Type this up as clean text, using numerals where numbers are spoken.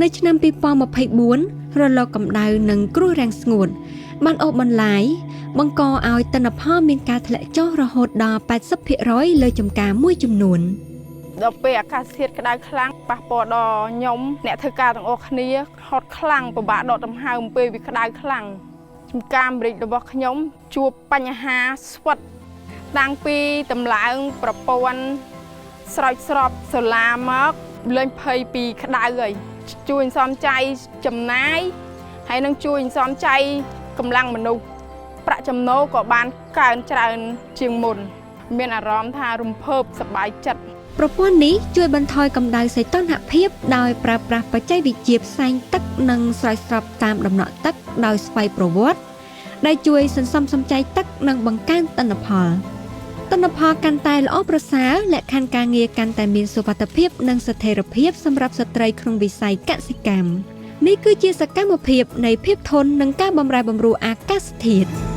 ในឆ្នាំ2024រលកកម្ដៅនិងគ្រោះរាំងស្ងួតបានអូសបន្លាយបង្កឲ្យទិន្នផលមានការធ្លាក់ចុះរហូតដល់ 80% លើចម្ការមួយចំនួនដល់ពេលអាកាសធាតុក្តៅខ្លាំងប៉ះពាល់ដល់ខ្ញុំអ្នកធ្វើការទាំងអស់គ្នាហត់ខ្លាំងពិបាកដកដង្ហើមពេលវាក្តៅខ្លាំងចំការម្រេចរបស់ខ្ញុំជួបបញ្ហាស្វិតតាំងពីតម្លើងប្រព័ន្ធស្រោចស្រពសូឡាមកលេងភ័យពីក្តៅហើយជួយសំចៃចំណាយហើយនឹងជួយសំចៃកម្លាំងមនុស្សប្រាក់ចំណូលក៏បានកើនច្រើនជាងមុនមានអារម្មណ៍ថារំភើបសប្បាយចិត្តប្រព័ន្ធនេះជួយបន្ថយកម្ដៅសីតុណ្ហភាពដោយប្រើប្រាស់បច្ចេកវិទ្យាផ្សែងទឹកនិងស្រោចស្រពតាមដំណក់ទឹកដោយស្វ័យប្រវត្តិដែលជួយសន្សំសំចៃទឹកនិងបង្កើនទិន្នផលកាន់តែល្អប្រសើរលក្ខខណ្ឌការងារកាន់តែមានសុវត្ថិភាពនិងស្ថិរភាពសម្រាប់ស្ត្រីក្នុងវិស័យកសិកម្មនេះគឺជាសកម្មភាពនៃភាពធន់និងការបម្រែបម្រួលអាកាសធាតុ